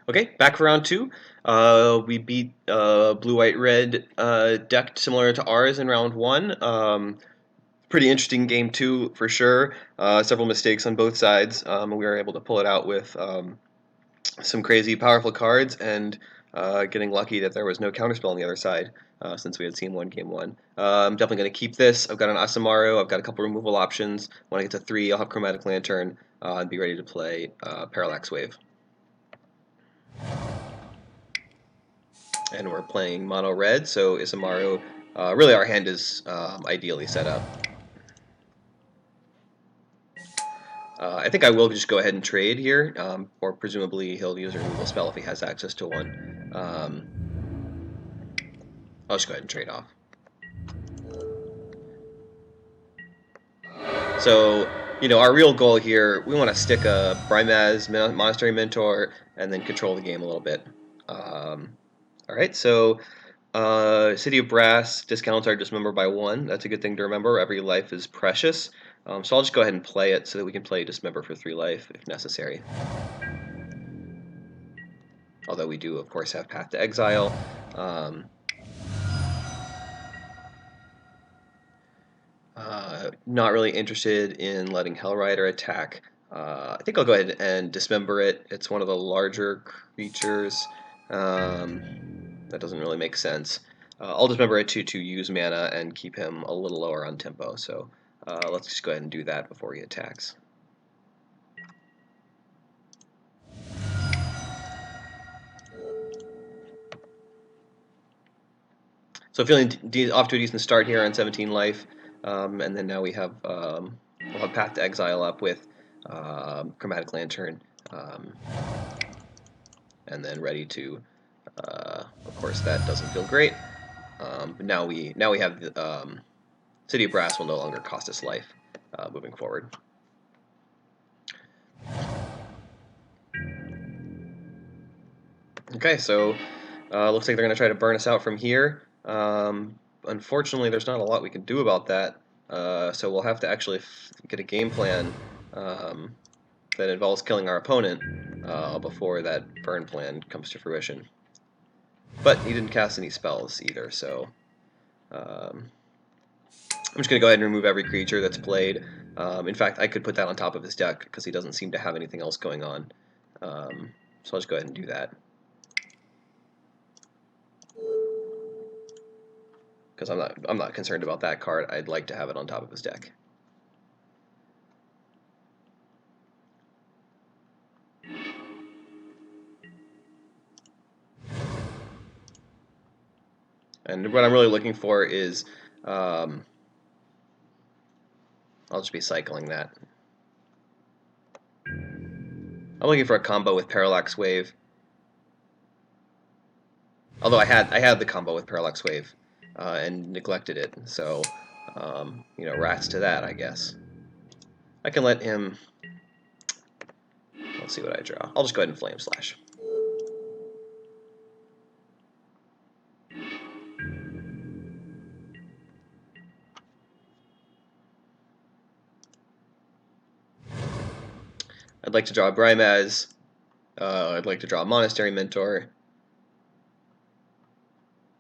Okay, back for round two. We beat blue-white-red deck similar to ours in round one. Pretty interesting game two for sure. Several mistakes on both sides. We were able to pull it out with some crazy powerful cards and getting lucky that there was no counterspell on the other side since we had seen one game one. I'm definitely going to keep this. I've got an Isamaru. I've got a couple removal options. When I get to 3, I'll have Chromatic Lantern and be ready to play Parallax Wave. And we're playing mono red, so Isamaru. Really, our hand is ideally set up. I think I will just go ahead and trade here, or presumably he'll use a removal spell if he has access to one. I'll just go ahead and trade off. So, our real goal here, we want to stick a Brimaz, Monastery Mentor, and then control the game a little bit. Alright, so City of Brass discounts our Dismember by 1. That's a good thing to remember. Every life is precious. So I'll just go ahead and play it so that we can play Dismember for 3 life if necessary. Although we do, of course, have Path to Exile. Not really interested in letting Hellrider attack. I think I'll go ahead and Dismember it. It's one of the larger creatures. That doesn't really make sense. I'll Dismember it to use mana and keep him a little lower on tempo. So let's just go ahead and do that before he attacks. So feeling off to a decent start here on 17 life. And then now we have we'll have Path to Exile up with Chromatic Lantern, and then ready to. Of course, that doesn't feel great. But now we have the City of Brass will no longer cost us life moving forward. Okay, so looks like they're going to try to burn us out from here. Unfortunately, there's not a lot we can do about that. So we'll have to actually get a game plan that involves killing our opponent before that burn plan comes to fruition. But he didn't cast any spells either, so I'm just going to go ahead and remove every creature that's played. In fact, I could put that on top of his deck because he doesn't seem to have anything else going on. So I'll just go ahead and do that. Because I'm not concerned about that card. I'd like to have it on top of his deck. And what I'm really looking for is, I'll just be cycling that. I'm looking for a combo with Parallax Wave. Although I had the combo with Parallax Wave and neglected it, so rats to that, I guess. I can let him. Let's see what I draw. I'll just go ahead and Flame Slash. I'd like to draw a Brimaz. I'd like to draw a Monastery Mentor.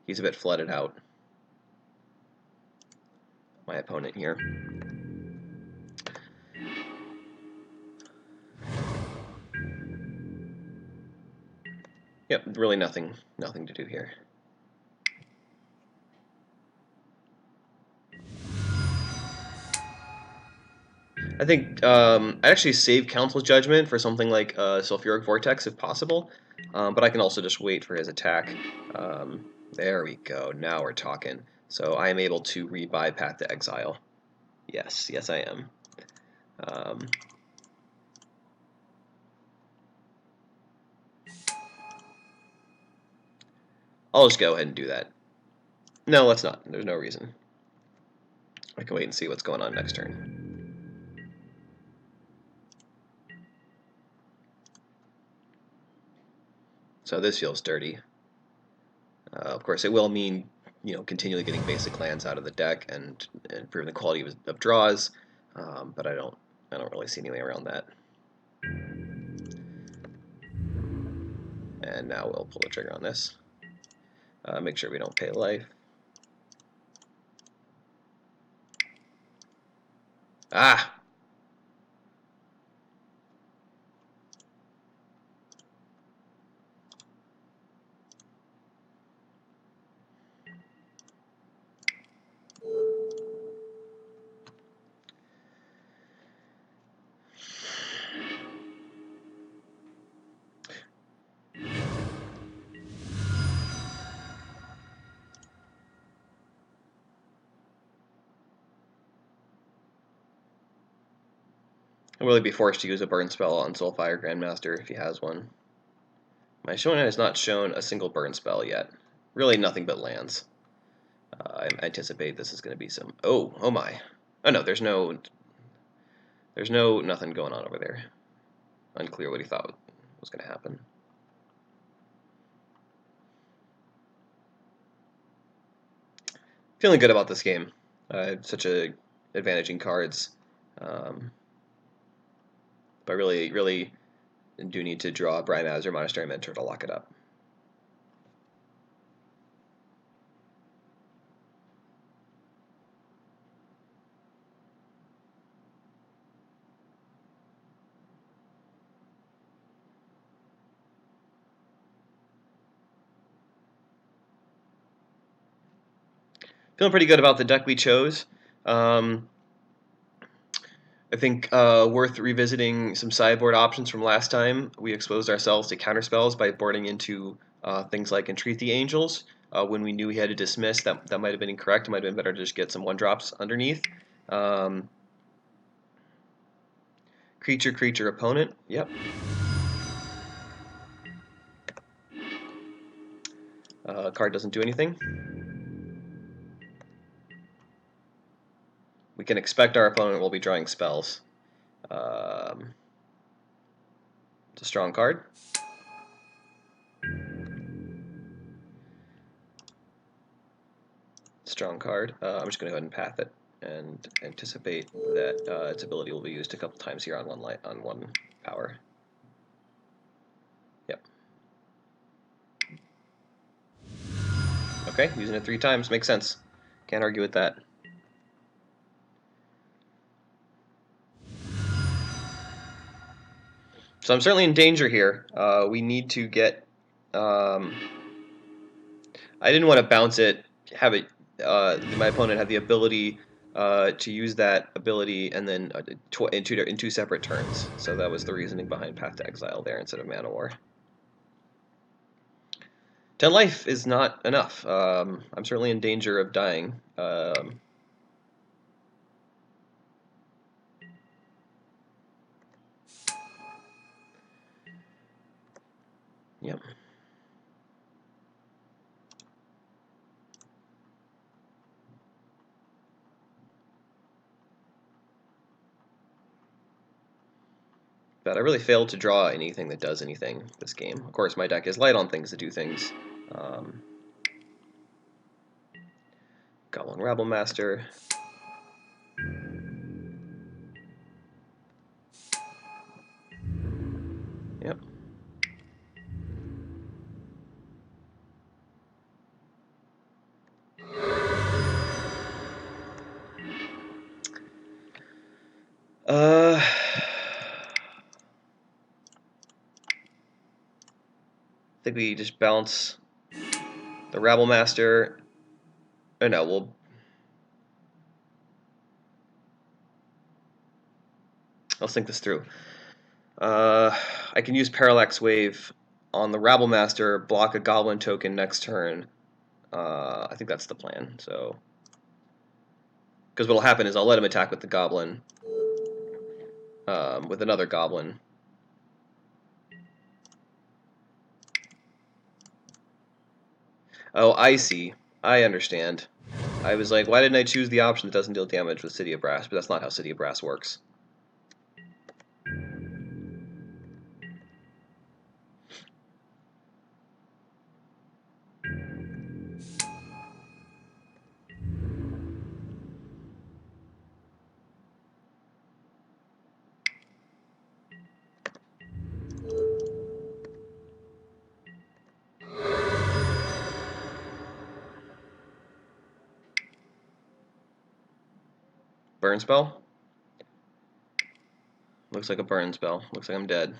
He's a bit flooded out. My opponent here. Yep, really nothing to do here. I think I'd actually save Council Judgment for something like Sulfuric Vortex if possible, but I can also just wait for his attack. There we go, now we're talking. So I am able to rebuy Path to Exile. Yes, I am. I'll just go ahead and do that. No, let's not. There's no reason. I can wait and see what's going on next turn. So this feels dirty. Of course, it will mean continually getting basic lands out of the deck and improving the quality of draws, but I don't really see any way around that. And now we'll pull the trigger on this. Make sure we don't pay life. Ah! I'll really be forced to use a burn spell on Soulfire Grandmaster if he has one. My shonen has not shown a single burn spell yet. Really nothing but lands. I anticipate this is going to be some... Oh my. Oh no, there's no nothing going on over there. Unclear what he thought was going to happen. Feeling good about this game. Such a advantaging cards. But really do need to draw Brimaz or Monastery Mentor to lock it up. Feeling pretty good about the deck we chose. I think worth revisiting some sideboard options from last time. We exposed ourselves to counterspells by boarding into things like Entreat the Angels. When we knew he had to dismiss, that might have been incorrect. It might have been better to just get some 1-drops underneath. Creature, opponent. Yep. Card doesn't do anything. We can expect our opponent will be drawing spells. It's a strong card. Strong card. I'm just going to go ahead and path it and anticipate that its ability will be used a couple times here on one power. Yep. Okay, using it 3 times makes sense. Can't argue with that. So I'm certainly in danger here. We need to get... I didn't want to bounce it, have it... my opponent have the ability to use that ability and then in two separate turns. So that was the reasoning behind Path to Exile there instead of Mana War. 10 life is not enough. I'm certainly in danger of dying. Yep. But I really failed to draw anything that does anything this game. Of course, my deck is light on things that do things. Goblin Rabble Master. Yep. I think we just bounce the Rabble Master. Oh no, let's think this through. I can use Parallax Wave on the Rabble Master, block a Goblin token next turn. I think that's the plan. So, because what'll happen is I'll let him attack with the Goblin, with another Goblin. Oh, I see. I understand. I was like, why didn't I choose the option that doesn't deal damage with City of Brass? But that's not how City of Brass works. burn spell? Looks like a burn spell. Looks like I'm dead.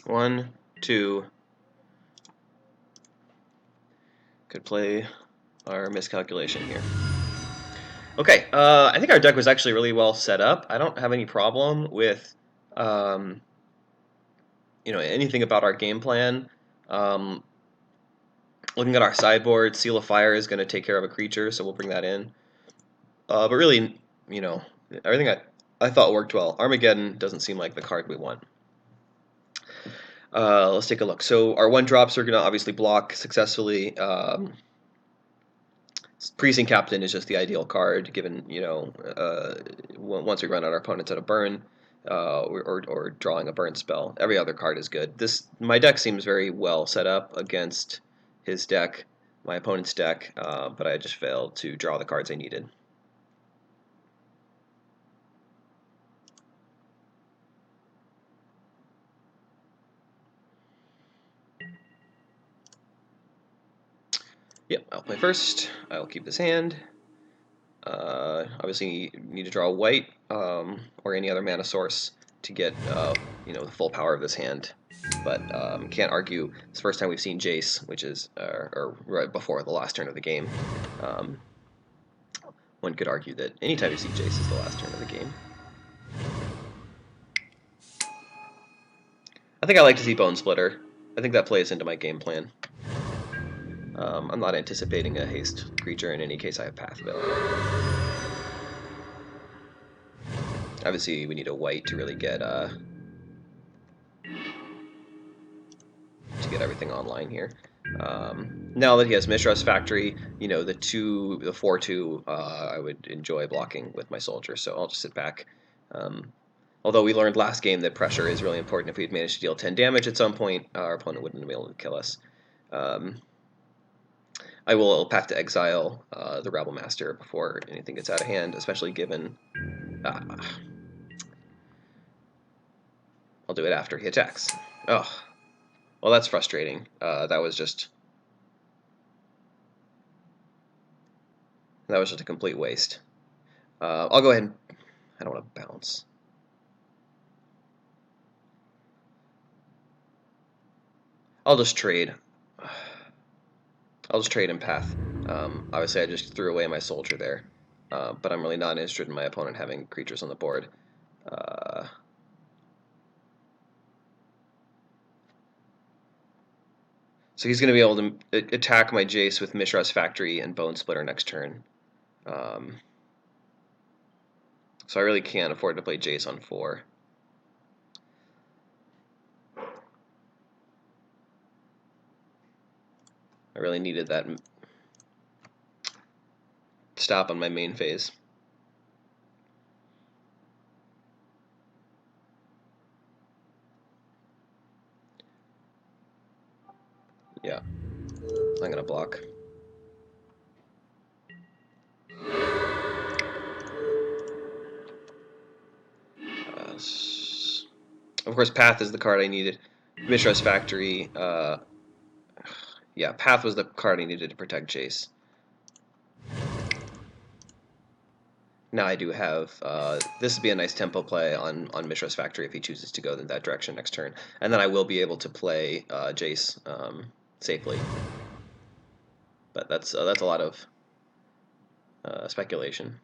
One, two. Could play our Miscalculation here. Okay, I think our deck was actually really well set up. I don't have any problem with, anything about our game plan. Looking at our sideboard, Seal of Fire is going to take care of a creature, so we'll bring that in. But really, everything I thought worked well. Armageddon doesn't seem like the card we want. Let's take a look. So our 1-drops are going to obviously block successfully. Precinct Captain is just the ideal card, given, once we run out our opponents at a burn, or drawing a burn spell. Every other card is good. My deck seems very well set up against his deck, my opponent's deck, but I just failed to draw the cards I needed. Yep, I'll play first. I'll keep this hand. Obviously, you need to draw a white or any other mana source to get the full power of this hand. But can't argue. It's the first time we've seen Jace, which is or right before the last turn of the game. One could argue that anytime you see Jace is the last turn of the game. I think I like to see Bone Splitter. I think that plays into my game plan. I'm not anticipating a haste creature. In any case, I have Path available. Obviously, we need a white to really get everything online here. Now that he has Mishra's Factory, the 4/2, I would enjoy blocking with my soldier, so I'll just sit back. Although we learned last game that pressure is really important. If we had managed to deal 10 damage at some point, our opponent wouldn't have been able to kill us. I will Path to Exile the Rabble Master before anything gets out of hand, especially given... I'll do it after he attacks. Oh, well, that's frustrating. That was just a complete waste. I'll go ahead and... I don't want to bounce. I'll just trade. I'll just trade and Path. Obviously, I just threw away my soldier there, but I'm really not interested in my opponent having creatures on the board. So he's going to be able to attack my Jace with Mishra's Factory and Bone Splitter next turn. So I really can't afford to play Jace on 4. I really needed that stop on my main phase. Yeah, I'm going to block. Of course, Path is the card I needed. Mishra's Factory. Yeah, Path was the card I needed to protect Jace. Now I do have, this would be a nice tempo play on Mishra's Factory if he chooses to go in that direction next turn. And then I will be able to play Jace safely. But that's a lot of speculation.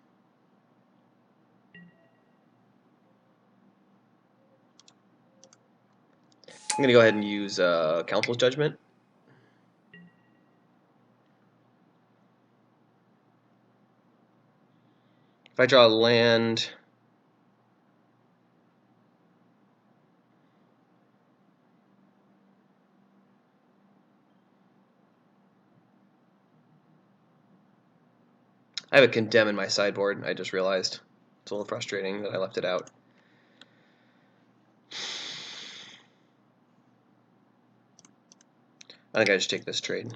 I'm going to go ahead and use Council's Judgment. If I draw a land... I have a Condemn in my sideboard, I just realized. It's a little frustrating that I left it out. I think I just take this trade.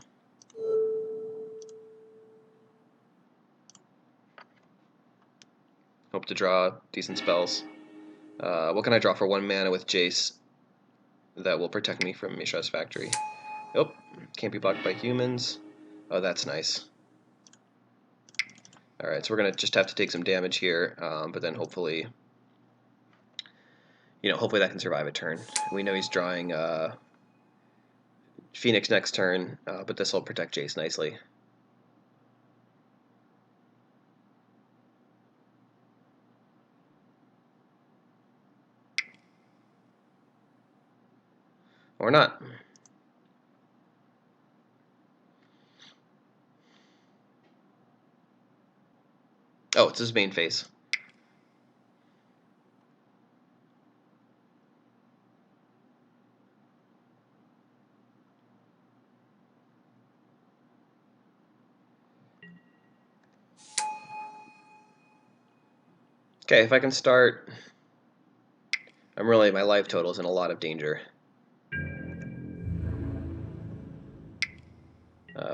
Hope to draw decent spells. What can I draw for 1 mana with Jace that will protect me from Mishra's Factory? Nope, can't be blocked by humans. Oh, that's nice. Alright, so we're going to just have to take some damage here, but then hopefully, hopefully that can survive a turn. We know he's drawing Phoenix next turn, but this will protect Jace nicely. Or not. Oh, it's his main phase. Okay, if I can start... my life total is in a lot of danger.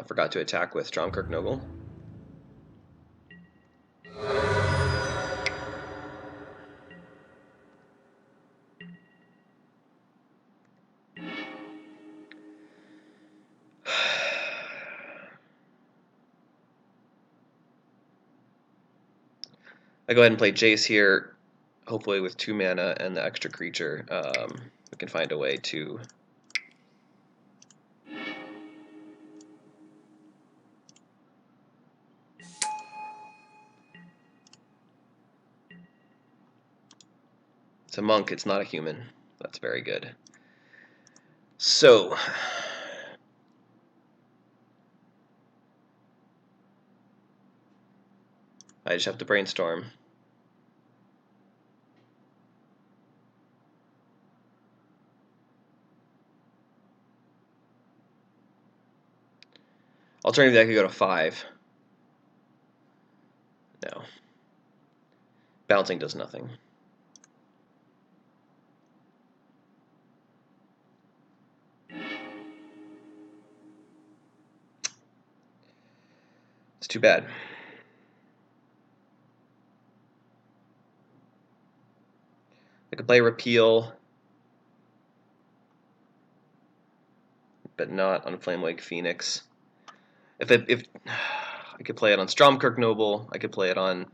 Forgot to attack with Stromkirk Noble. I go ahead and play Jace here, hopefully with 2 mana and the extra creature. We can find a way to... It's a monk, it's not a human. That's very good. So... I just have to brainstorm. Alternatively, I could go to 5. No. Bouncing does nothing. It's too bad. I could play Repeal, but not on Flamewake Phoenix. If I could play it on Stromkirk Noble, I could play it on...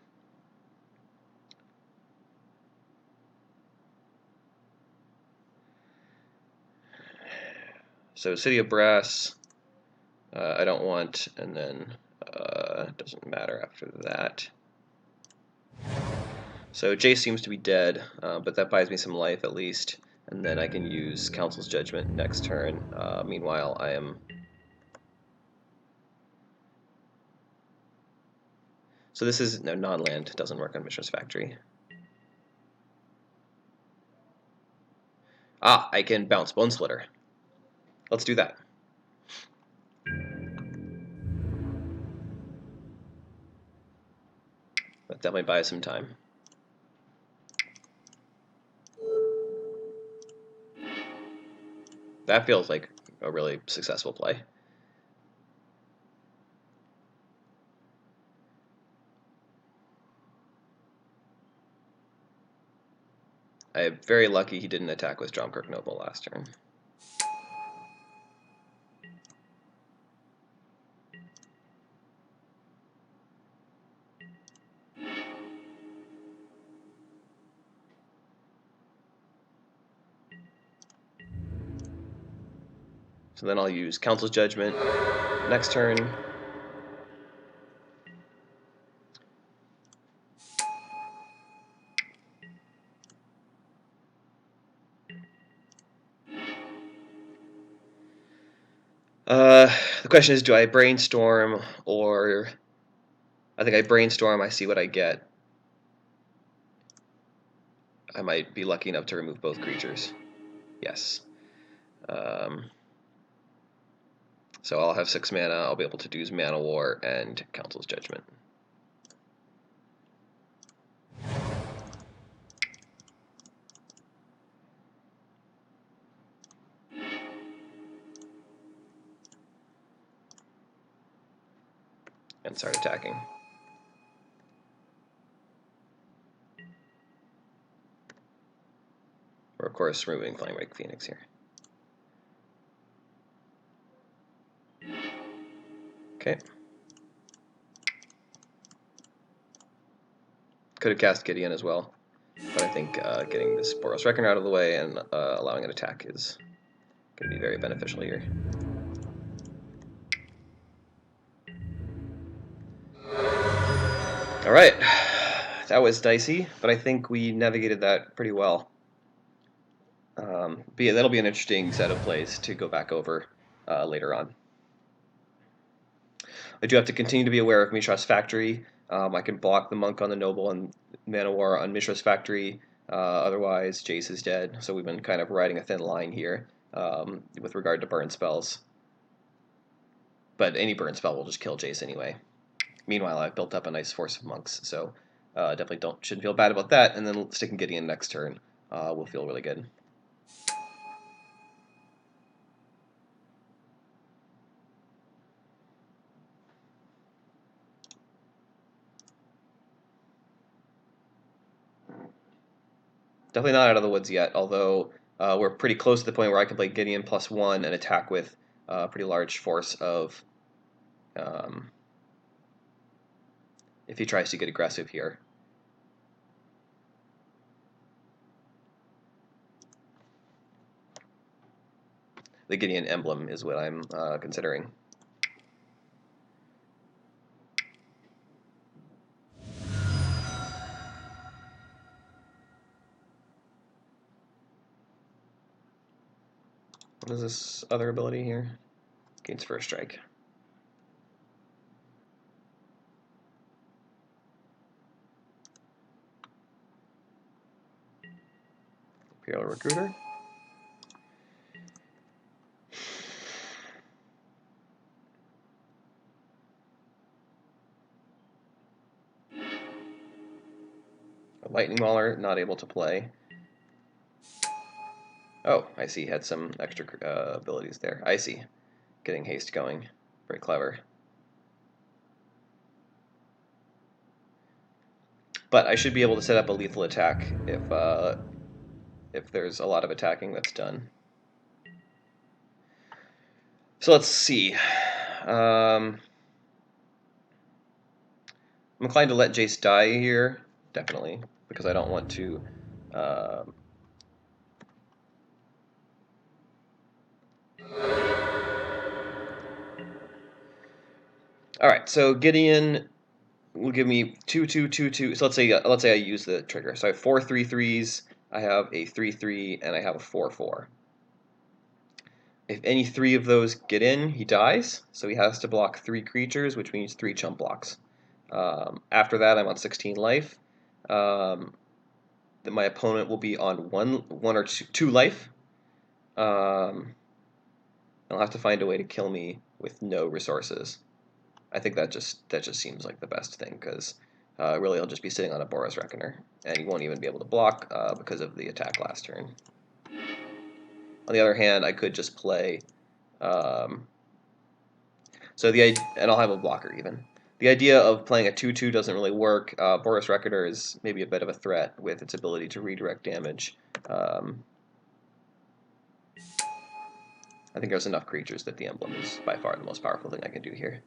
So City of Brass, I don't want, and then it doesn't matter after that. So Jace seems to be dead, but that buys me some life at least, and then I can use Council's Judgment next turn. Meanwhile, I am... So this is no non-land, doesn't work on Mishra's Factory. Ah, I can bounce Bone Splitter. Let's do that. That definitely buys some time. That feels like a really successful play. I'm very lucky he didn't attack with Stromkirk Noble last turn. So then I'll use Council's Judgment next turn. The question is, do I brainstorm, or I think I brainstorm, I see what I get. I might be lucky enough to remove both creatures. Yes. So I'll have 6 mana, I'll be able to do Mana War and Council's Judgment. and start attacking. We're of course removing Flame Rake Phoenix here. Okay. Could have cast Gideon as well, but I think getting this Boros Reckoner out of the way and allowing an attack is going to be very beneficial here. Alright, that was dicey, but I think we navigated that pretty well. But yeah, that'll be an interesting set of plays to go back over later on. I do have to continue to be aware of Mishra's Factory. I can block the Monk on the Noble and Mana War on Mishra's Factory. Otherwise, Jace is dead. So we've been kind of riding a thin line here with regard to burn spells. But any burn spell will just kill Jace anyway. Meanwhile, I've built up a nice force of monks, so definitely shouldn't feel bad about that. And then sticking Gideon next turn will feel really good. Definitely not out of the woods yet, although we're pretty close to the point where I can play Gideon +1 and attack with a pretty large force of... if he tries to get aggressive here. The Gideon emblem is what I'm considering. What is this other ability here? Gains first strike. Imperial Recruiter. Lightning Mauler, not able to play. Oh, I see. Had some extra abilities there. I see. Getting haste going. Very clever. But I should be able to set up a lethal attack if there's a lot of attacking that's done. So let's see. I'm inclined to let Jace die here, definitely, because I don't want to... Alright, so Gideon will give me 2/2/2/2. So let's say I use the trigger. So I have 4 3/3s, I have a 3/3, and I have a 4/4. If any 3 of those get in, he dies. So he has to block 3 creatures, which means 3 chump blocks. After that, I'm on 16 life. My opponent will be on one or two life. They'll have to find a way to kill me with no resources. I think that just seems like the best thing, because really I'll just be sitting on a Boros Reckoner, and he won't even be able to block because of the attack last turn. On the other hand, I could just play... and I'll have a blocker even. The idea of playing a 2/2 doesn't really work. Boros Reckoner is maybe a bit of a threat with its ability to redirect damage. I think there's enough creatures that the emblem is by far the most powerful thing I can do here.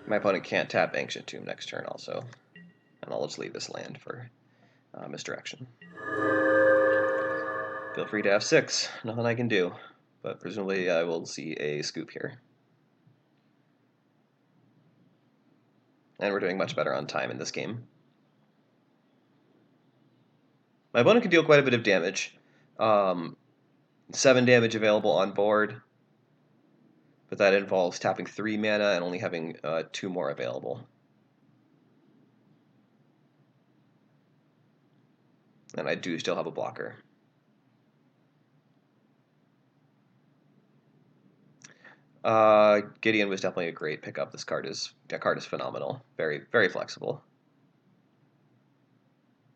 My opponent can't tap Ancient Tomb next turn also, and I'll just leave this land for misdirection. Feel free to F6, nothing I can do, but presumably I will see a scoop here. And we're doing much better on time in this game. My opponent can deal quite a bit of damage. 7 damage available on board, but that involves tapping 3 mana and only having 2 more available. And I do still have a blocker. Gideon was definitely a great pickup. That card is phenomenal. Very, very flexible.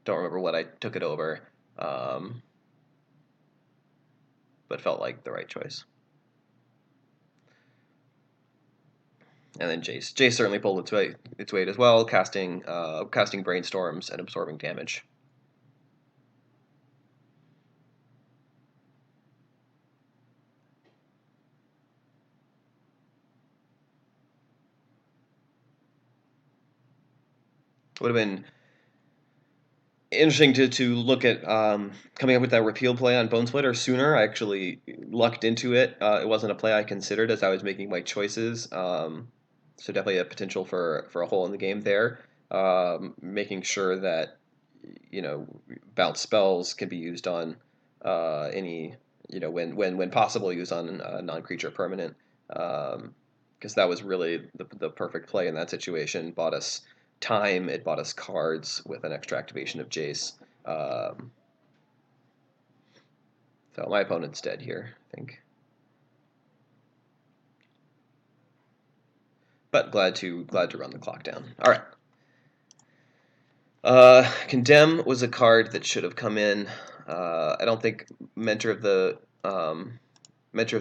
Don't remember what I took it over, but felt like the right choice. And then Jace. Jace certainly pulled its weight as well, casting brainstorms and absorbing damage. Would have been interesting to look at coming up with that repeal play on Bone Splitter sooner. I actually lucked into it. It wasn't a play I considered as I was making my choices. So definitely a potential for a hole in the game there. Making sure that bounce spells can be used on any when possible, use on a non-creature permanent. Because that was really the perfect play in that situation. Bought us time, it bought us cards with an extra activation of Jace. So my opponent's dead here, I think. But glad to run the clock down. All right. Condemn was a card that should have come in. I don't think Mentor of the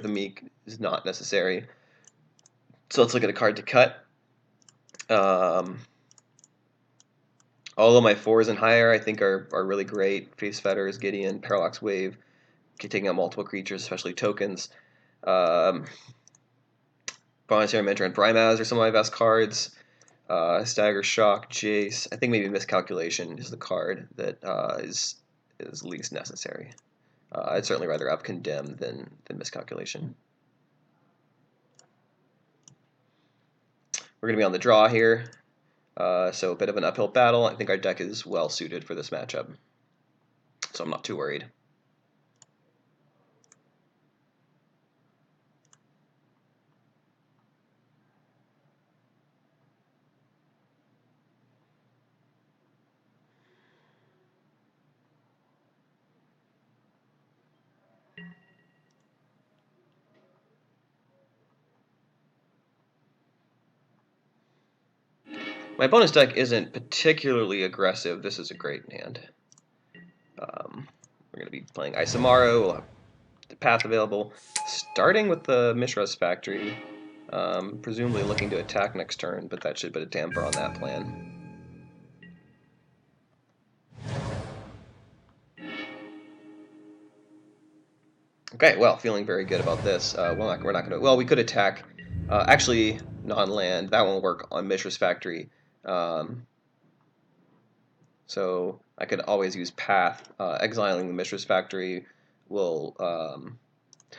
Meek is not necessary. So let's look at a card to cut. All of my 4s and higher, I think, are really great. Face Fetters, Gideon, Parallax Wave, taking out multiple creatures, especially tokens. Monastery Mentor and Brimaz are some of my best cards. Staggershock, Jace. I think maybe Miscalculation is the card that is least necessary. I'd certainly rather have Condemn than Miscalculation. We're going to be on the draw here. So a bit of an uphill battle. I think our deck is well suited for this matchup, so I'm not too worried. My bonus deck isn't particularly aggressive. This is a great hand. We're going to be playing Isamaru. We'll have the path available. Starting with the Mishra's Factory. Presumably looking to attack next turn, but that should put a damper on that plan. Okay, well, feeling very good about this. We're not going to... Well, we could attack... actually, non-land. That won't work on Mishra's Factory. So I could always use Path. Exiling the Mishra's Factory will... I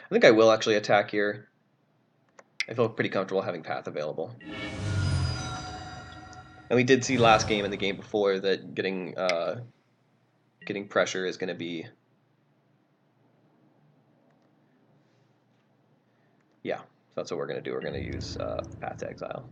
think I will actually attack here. I feel pretty comfortable having Path available. And we did see last game and the game before that getting pressure is going to be... Yeah, so that's what we're going to do. We're going to use Path to Exile.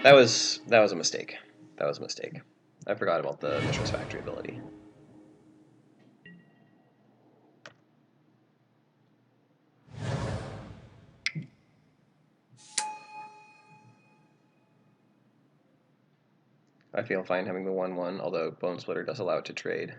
That was a mistake. That was a mistake. I forgot about the Mishra's Factory ability. I feel fine having the 1/1, although Bone Splitter does allow it to trade.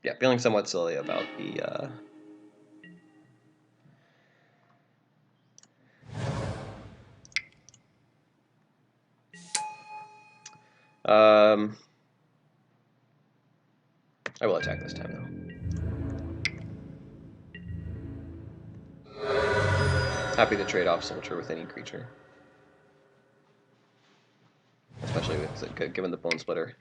Yeah, feeling somewhat silly about the... I will attack this time, though. Happy to trade off Soldier with any creature. given the Bone Splitter.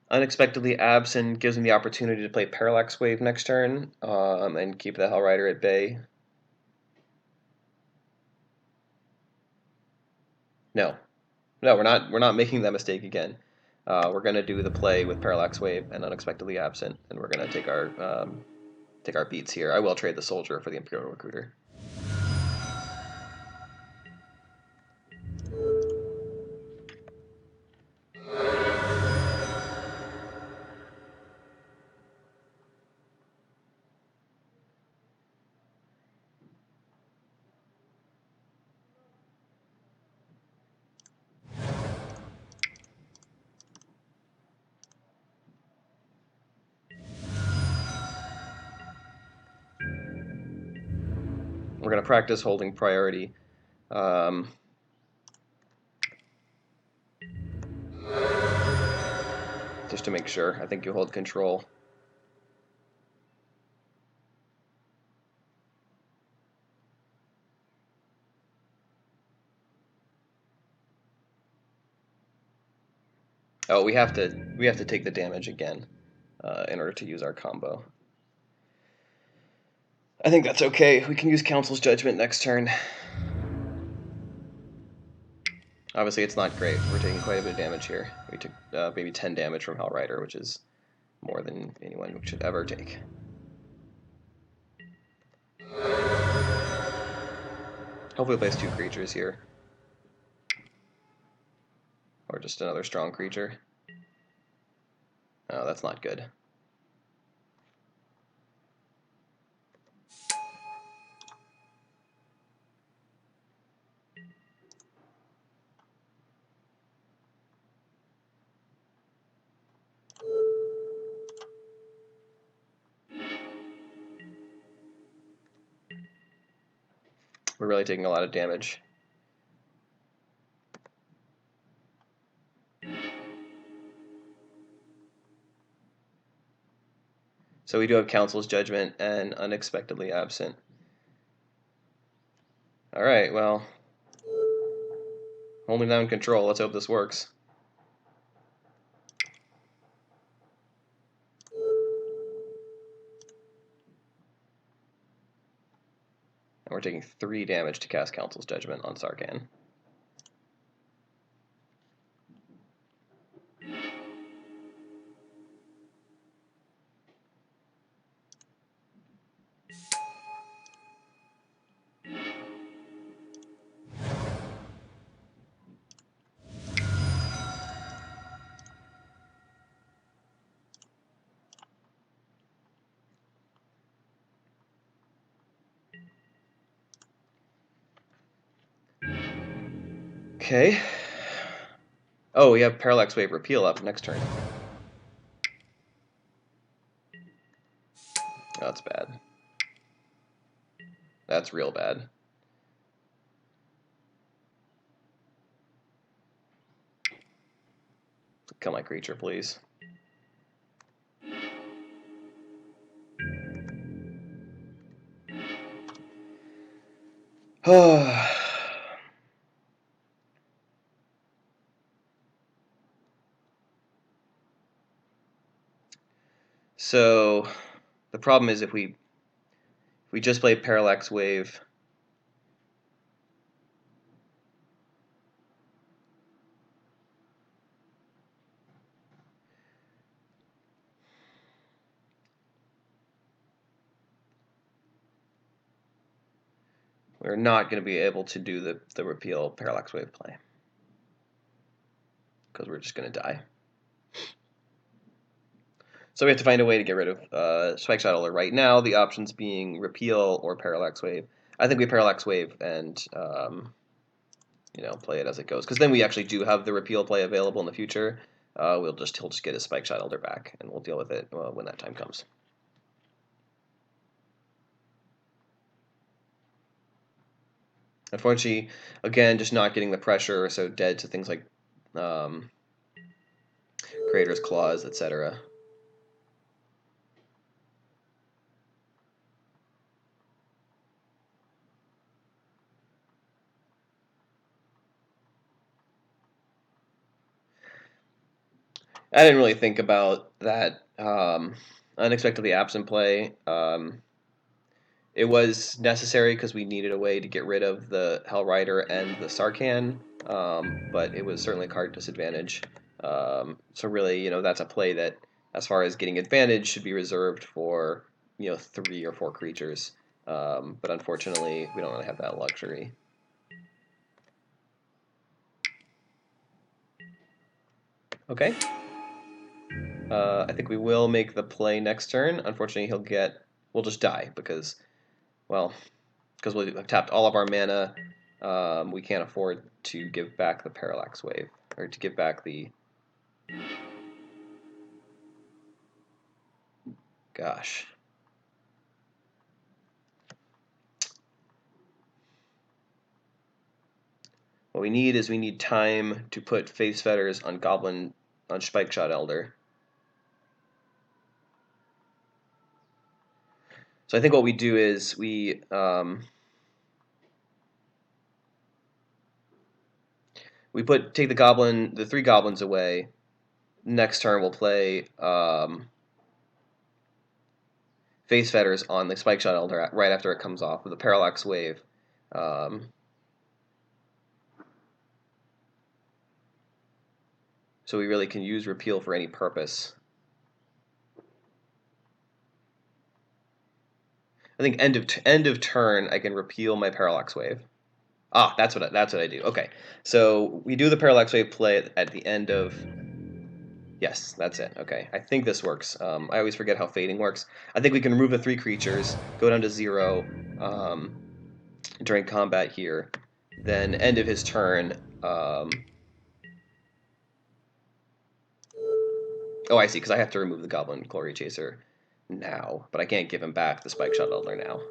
Unexpectedly Absent gives him the opportunity to play Parallax Wave next turn and keep the Hellrider at bay. No, we're not making that mistake again. We're gonna do the play with Parallax Wave and Unexpectedly Absent, and we're gonna take our beats here. I will trade the Soldier for the Imperial Recruiter. We're going to practice holding priority. Just to make sure. I think you hold control. Oh, we have to take the damage again in order to use our combo. I think that's okay. We can use Council's Judgment next turn. Obviously, it's not great. We're taking quite a bit of damage here. We took maybe 10 damage from Hellrider, which is more than anyone should ever take. Hopefully, plays 2 creatures here. Or just another strong creature. Oh, that's not good. We're really taking a lot of damage. So we do have Council's Judgment and Unexpectedly Absent. Alright, well, holding down control. Let's hope this works. And we're taking 3 damage to cast Council's Judgment on Sarkhan. Okay. Oh, we have Parallax Wave Repeal up next turn. Oh, that's bad. That's real bad. Kill my creature, please. So the problem is if we just play Parallax Wave, we're not going to be able to do the Repeal Parallax Wave play. Because we're just going to die. So we have to find a way to get rid of Spike Shadow right now, the options being Repeal or Parallax Wave. I think we Parallax Wave and play it as it goes. Because then we actually do have the Repeal play available in the future. He'll just get his Spike Shadow back, and we'll deal with it when that time comes. Unfortunately, again, just not getting the pressure, so dead to things like Creator's Clause, etc. I didn't really think about that unexpectedly absent play. It was necessary because we needed a way to get rid of the Hellrider and the Sarkhan, but it was certainly a card disadvantage. So really, that's a play that, as far as getting advantage, should be reserved for 3 or 4 creatures. But unfortunately, we don't really have that luxury. Okay. I think we will make the play next turn. Unfortunately, we'll just die because we'll have tapped all of our mana. We can't afford to give back the Parallax Wave, or to give back the... Gosh. What we need time to put Face Fetters on Spikeshot Elder. So I think what we do is we take the 3 goblins away. Next turn we'll play Face Fetters on the Spikeshot Elder right after it comes off with the Parallax Wave. So we really can use Repeal for any purpose. I think end of turn I can repeal my Parallax Wave. Ah, that's what I do. Okay, so we do the Parallax Wave play at the end of. Yes, that's it. Okay, I think this works. I always forget how fading works. I think we can remove the 3 creatures, go down to 0 during combat here. Then end of his turn. Oh, I see, because I have to remove the Goblin Glory Chaser now, but I can't give him back the Spikeshot Elder now.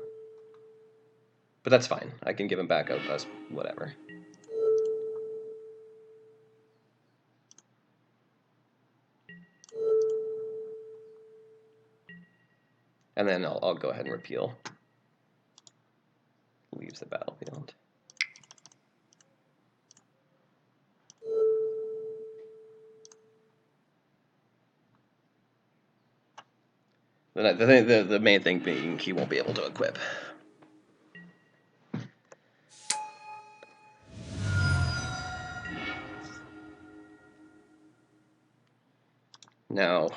But that's fine. I can give him back as whatever. And then I'll go ahead and repeal. Leaves the battlefield. The main thing being he won't be able to equip. Now,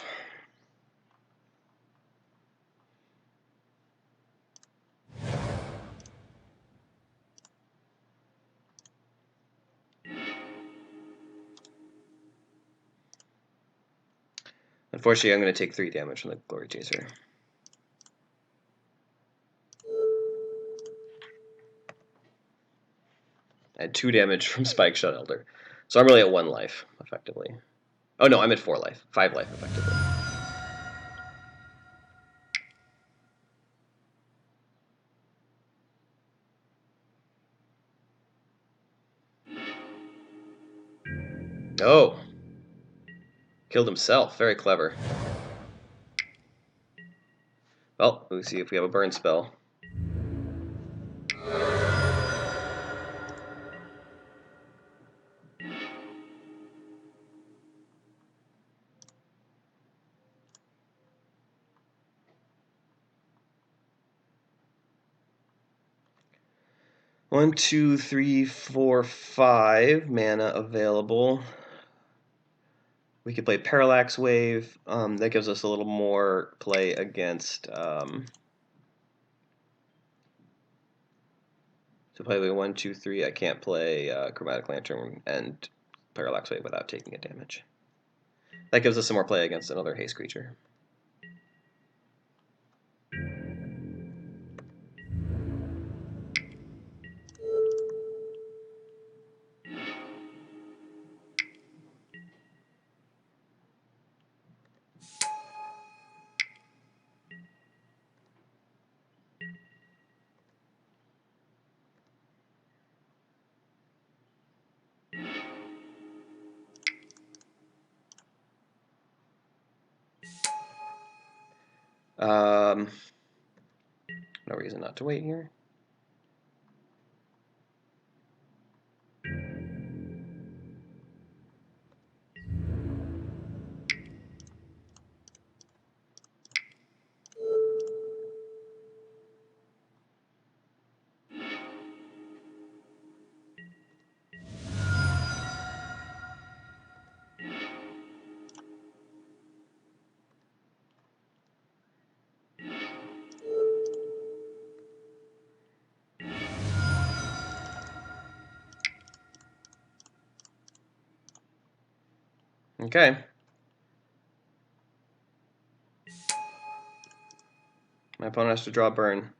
unfortunately, I'm going to take 3 damage from the Glory Chaser. And 2 damage from Spikeshot Elder. So I'm really at 1 life, effectively. Oh no, I'm at 4 life. 5 life, effectively. Oh! Killed himself. Very clever. Well, we'll see if we have a burn spell. One, 2, 3, 4, 5 mana available. We could play Parallax Wave. That gives us a little more play against. So play 1, 2, 3. I can't play Chromatic Lantern and Parallax Wave without taking a damage. That gives us some more play against another haste creature. No reason not to wait here. Okay. My opponent has to draw burn.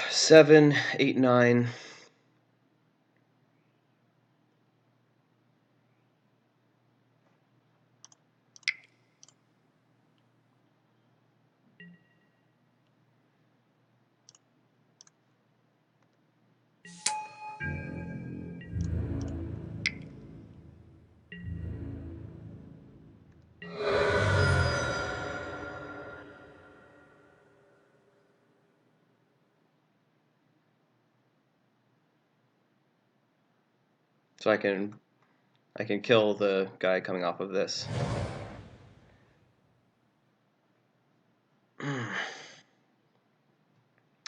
Seven, 8, 9. So I can kill the guy coming off of this.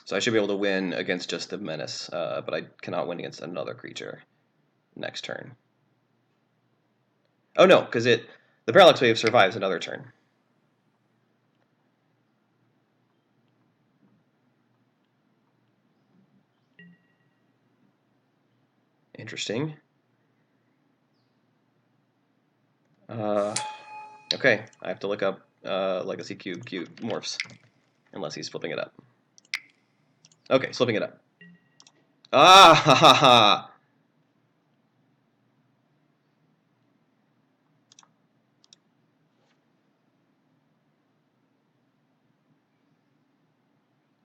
So I should be able to win against just the menace, but I cannot win against another creature next turn. Oh no, because the Parallax Wave survives another turn. Interesting. Okay, I have to look up Legacy Cube morphs, unless he's flipping it up. Okay, flipping it up. Ah ha ha ha!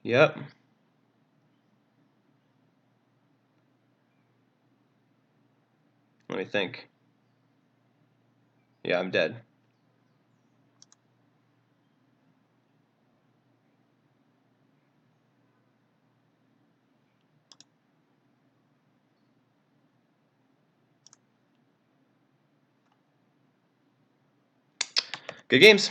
Yep. Let me think. Yeah, I'm dead. Good games.